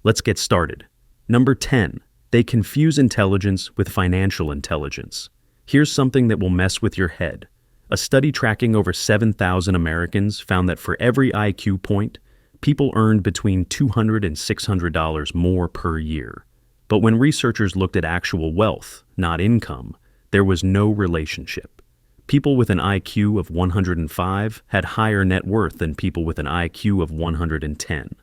Let's get started. Number 10. They confuse intelligence with financial intelligence. Here's something that will mess with your head. A study tracking over 7,000 Americans found that for every IQ point, people earned between $200 and $600 more per year. But when researchers looked at actual wealth, not income, there was no relationship. People with an IQ of 105 had higher net worth than people with an IQ of 110.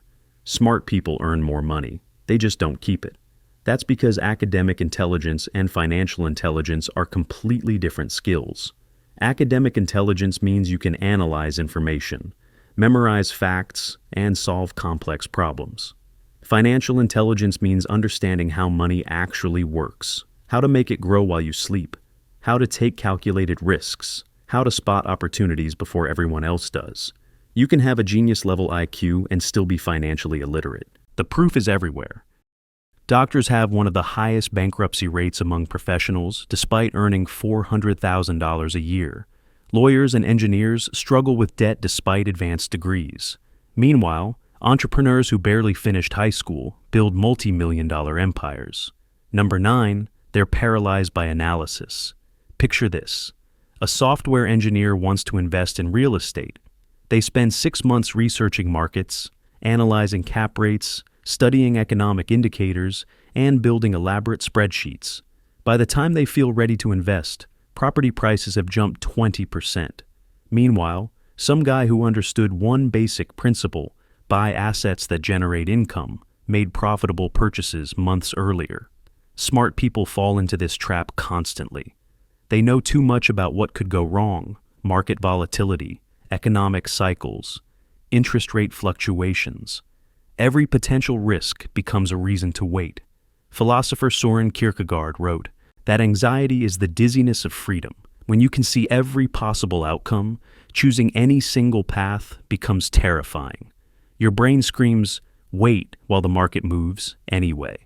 Smart people earn more money. They just don't keep it. That's because academic intelligence and financial intelligence are completely different skills. Academic intelligence means you can analyze information, memorize facts, and solve complex problems. Financial intelligence means understanding how money actually works, how to make it grow while you sleep, how to take calculated risks, how to spot opportunities before everyone else does. You can have a genius-level IQ and still be financially illiterate. The proof is everywhere. Doctors have one of the highest bankruptcy rates among professionals, despite earning $400,000 a year. Lawyers and engineers struggle with debt despite advanced degrees. Meanwhile, entrepreneurs who barely finished high school build multi-million-dollar empires. Number 9, they're paralyzed by analysis. Picture this. A software engineer wants to invest in real estate. They spend 6 months researching markets, analyzing cap rates, studying economic indicators, and building elaborate spreadsheets. By the time they feel ready to invest, property prices have jumped 20%. Meanwhile, some guy who understood one basic principle, buy assets that generate income, made profitable purchases months earlier. Smart people fall into this trap constantly. They know too much about what could go wrong: market volatility, economic cycles, interest rate fluctuations. Every potential risk becomes a reason to wait. Philosopher Soren Kierkegaard wrote that anxiety is the dizziness of freedom. When you can see every possible outcome, choosing any single path becomes terrifying. Your brain screams, "Wait," while the market moves anyway.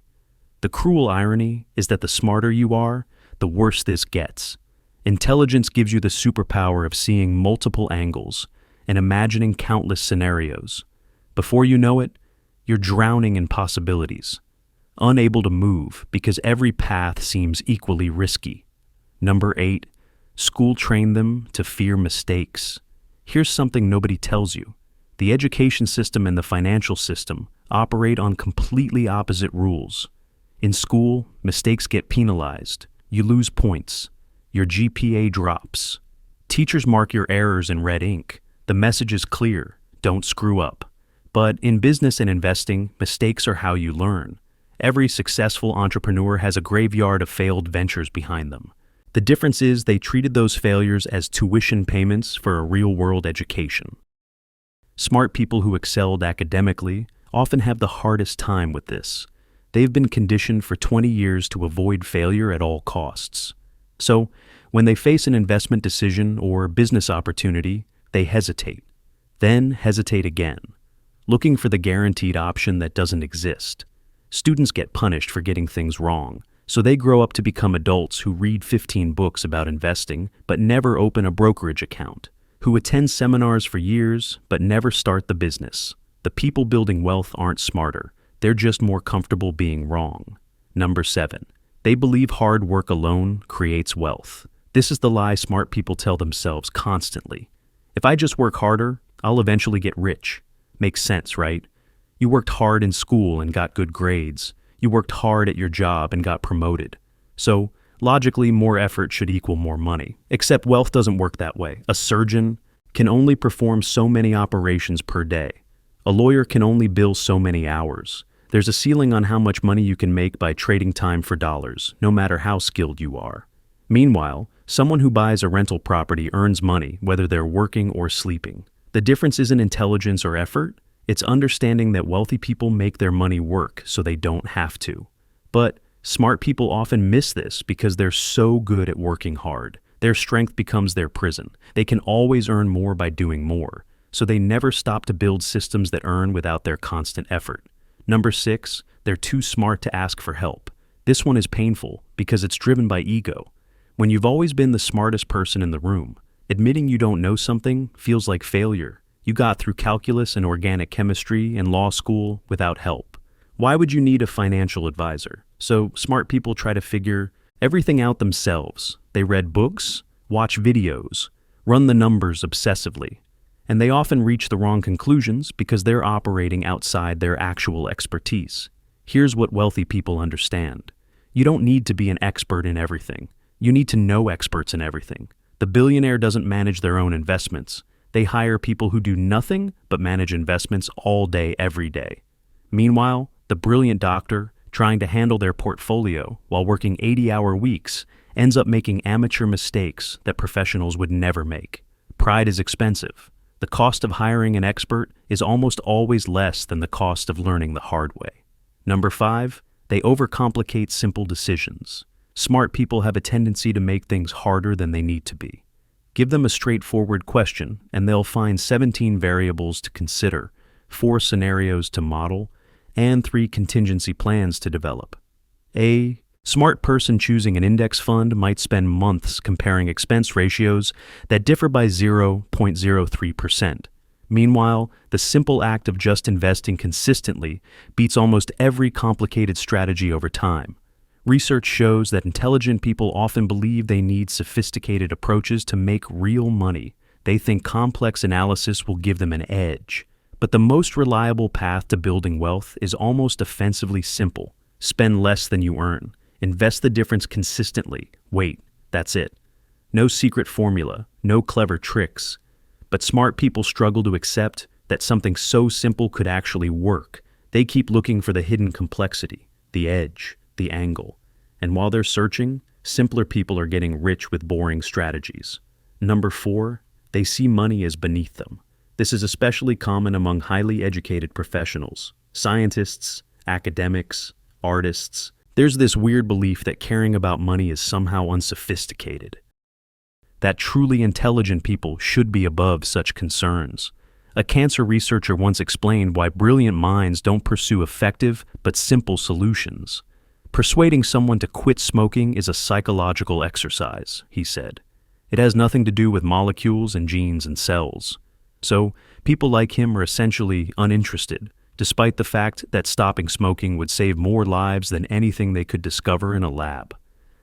The cruel irony is that the smarter you are, the worse this gets. Intelligence gives you the superpower of seeing multiple angles and imagining countless scenarios. Before you know it, you're drowning in possibilities, unable to move because every path seems equally risky. Number 8, school trained them to fear mistakes. Here's something nobody tells you. The education system and the financial system operate on completely opposite rules. In school, mistakes get penalized. You lose points. Your GPA drops. Teachers mark your errors in red ink. The message is clear: don't screw up. But in business and investing, mistakes are how you learn. Every successful entrepreneur has a graveyard of failed ventures behind them. The difference is they treated those failures as tuition payments for a real-world education. Smart people who excelled academically often have the hardest time with this. They've been conditioned for 20 years to avoid failure at all costs. So, when they face an investment decision or business opportunity, they hesitate. Then hesitate again, looking for the guaranteed option that doesn't exist. Students get punished for getting things wrong, so they grow up to become adults who read 15 books about investing but never open a brokerage account, who attend seminars for years but never start the business. The people building wealth aren't smarter. They're just more comfortable being wrong. Number 7. They believe hard work alone creates wealth. This is the lie smart people tell themselves constantly. If I just work harder, I'll eventually get rich. Makes sense, right? You worked hard in school and got good grades. You worked hard at your job and got promoted. So, logically, more effort should equal more money. Except wealth doesn't work that way. A surgeon can only perform so many operations per day. A lawyer can only bill so many hours. There's a ceiling on how much money you can make by trading time for dollars, no matter how skilled you are. Meanwhile, someone who buys a rental property earns money whether they're working or sleeping. The difference isn't intelligence or effort. It's understanding that wealthy people make their money work so they don't have to. But smart people often miss this because they're so good at working hard. Their strength becomes their prison. They can always earn more by doing more, so they never stop to build systems that earn without their constant effort. Number 6, they're too smart to ask for help. This one is painful because it's driven by ego. When you've always been the smartest person in the room, admitting you don't know something feels like failure. You got through calculus and organic chemistry and law school without help. Why would you need a financial advisor? So smart people try to figure everything out themselves. They read books, watch videos, run the numbers obsessively, and they often reach the wrong conclusions because they're operating outside their actual expertise. Here's what wealthy people understand. You don't need to be an expert in everything. You need to know experts in everything. The billionaire doesn't manage their own investments. They hire people who do nothing but manage investments all day, every day. Meanwhile, the brilliant doctor, trying to handle their portfolio while working 80-hour weeks, ends up making amateur mistakes that professionals would never make. Pride is expensive. The cost of hiring an expert is almost always less than the cost of learning the hard way. Number 5, they overcomplicate simple decisions. Smart people have a tendency to make things harder than they need to be. Give them a straightforward question, and they'll find 17 variables to consider, 4 scenarios to model, and 3 contingency plans to develop. A smart person choosing an index fund might spend months comparing expense ratios that differ by 0.03%. Meanwhile, the simple act of just investing consistently beats almost every complicated strategy over time. Research shows that intelligent people often believe they need sophisticated approaches to make real money. They think complex analysis will give them an edge. But the most reliable path to building wealth is almost offensively simple. Spend less than you earn. Invest the difference consistently. Wait, that's it. No secret formula, no clever tricks. But smart people struggle to accept that something so simple could actually work. They keep looking for the hidden complexity, the edge, the angle. And while they're searching, simpler people are getting rich with boring strategies. Number 4, they see money as beneath them. This is especially common among highly educated professionals, scientists, academics, artists. There's this weird belief that caring about money is somehow unsophisticated, that truly intelligent people should be above such concerns. A cancer researcher once explained why brilliant minds don't pursue effective but simple solutions. Persuading someone to quit smoking is a psychological exercise, he said. It has nothing to do with molecules and genes and cells. So, people like him are essentially uninterested, despite the fact that stopping smoking would save more lives than anything they could discover in a lab.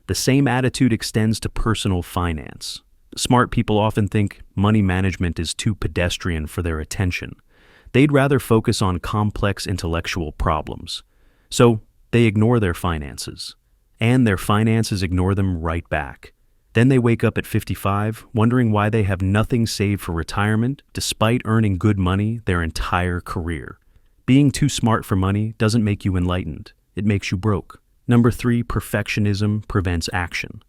The same attitude extends to personal finance. Smart people often think money management is too pedestrian for their attention. They'd rather focus on complex intellectual problems. So, they ignore their finances. And their finances ignore them right back. Then they wake up at 55, wondering why they have nothing saved for retirement, despite earning good money their entire career. Being too smart for money doesn't make you enlightened. It makes you broke. Number 3, perfectionism prevents action.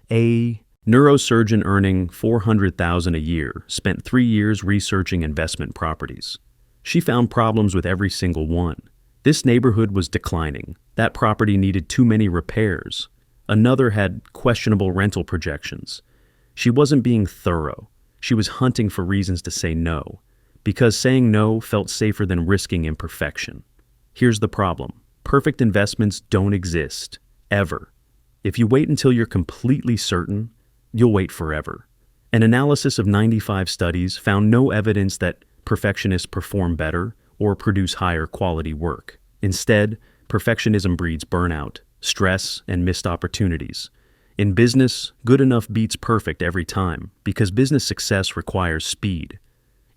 A neurosurgeon earning $400,000 a year spent 3 years researching investment properties. She found problems with every single one. This neighborhood was declining. That property needed too many repairs. Another had questionable rental projections. She wasn't being thorough. She was hunting for reasons to say no, because saying no felt safer than risking imperfection. Here's the problem. Perfect investments don't exist, ever. If you wait until you're completely certain, you'll wait forever. An analysis of 95 studies found no evidence that perfectionists perform better or produce higher quality work. Instead, perfectionism breeds burnout, stress, and missed opportunities. In business, good enough beats perfect every time because business success requires speed.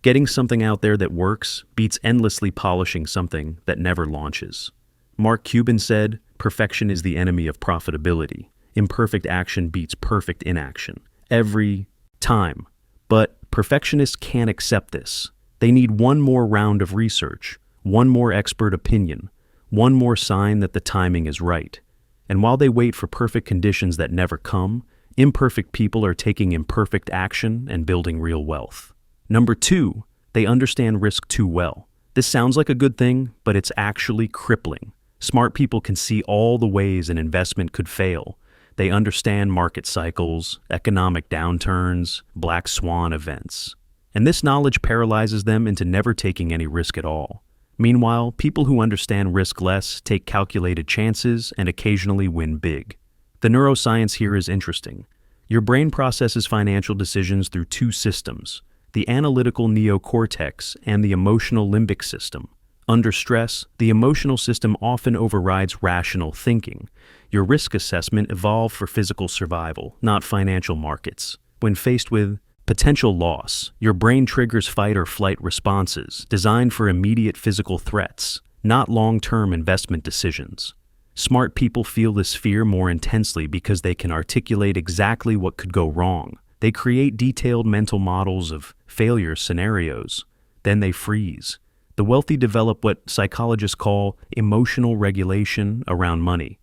Getting something out there that works beats endlessly polishing something that never launches. Mark Cuban said, "Perfection is the enemy of profitability. Imperfect action beats perfect inaction. Every time." But perfectionists can't accept this. They need one more round of research, one more expert opinion, one more sign that the timing is right. And while they wait for perfect conditions that never come, imperfect people are taking imperfect action and building real wealth. Number 2, they understand risk too well. This sounds like a good thing, but it's actually crippling. Smart people can see all the ways an investment could fail. They understand market cycles, economic downturns, black swan events. And this knowledge paralyzes them into never taking any risk at all. Meanwhile, people who understand risk less take calculated chances and occasionally win big. The neuroscience here is interesting. Your brain processes financial decisions through 2 systems, the analytical neocortex and the emotional limbic system. Under stress, the emotional system often overrides rational thinking. Your risk assessment evolved for physical survival, not financial markets. When faced with potential loss, your brain triggers fight or flight responses designed for immediate physical threats, not long-term investment decisions. Smart people feel this fear more intensely because they can articulate exactly what could go wrong. They create detailed mental models of failure scenarios. Then they freeze. The wealthy develop what psychologists call emotional regulation around money.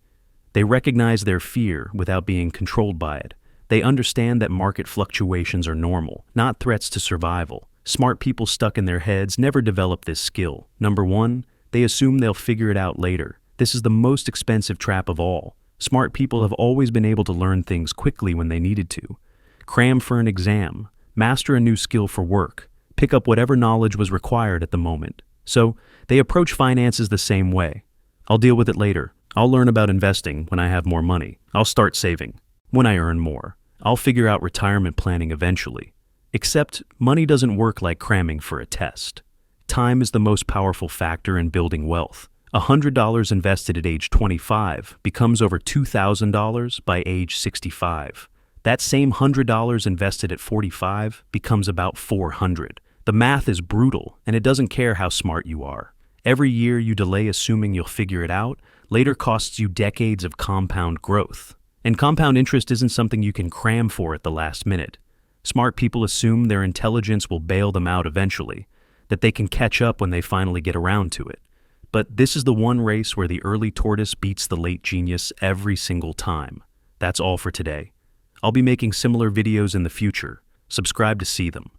They recognize their fear without being controlled by it. They understand that market fluctuations are normal, not threats to survival. Smart people stuck in their heads never develop this skill. Number one, they assume they'll figure it out later. This is the most expensive trap of all. Smart people have always been able to learn things quickly when they needed to. Cram for an exam, master a new skill for work, pick up whatever knowledge was required at the moment. So, they approach finances the same way. I'll deal with it later. I'll learn about investing when I have more money. I'll start saving when I earn more. I'll figure out retirement planning eventually. Except, money doesn't work like cramming for a test. Time is the most powerful factor in building wealth. $100 invested at age 25 becomes over $2,000 by age 65. That same $100 invested at 45 becomes about $400. The math is brutal, and it doesn't care how smart you are. Every year you delay assuming you'll figure it out later costs you decades of compound growth. And compound interest isn't something you can cram for at the last minute. Smart people assume their intelligence will bail them out eventually, that they can catch up when they finally get around to it. But this is the one race where the early tortoise beats the late genius every single time. That's all for today. I'll be making similar videos in the future. Subscribe to see them.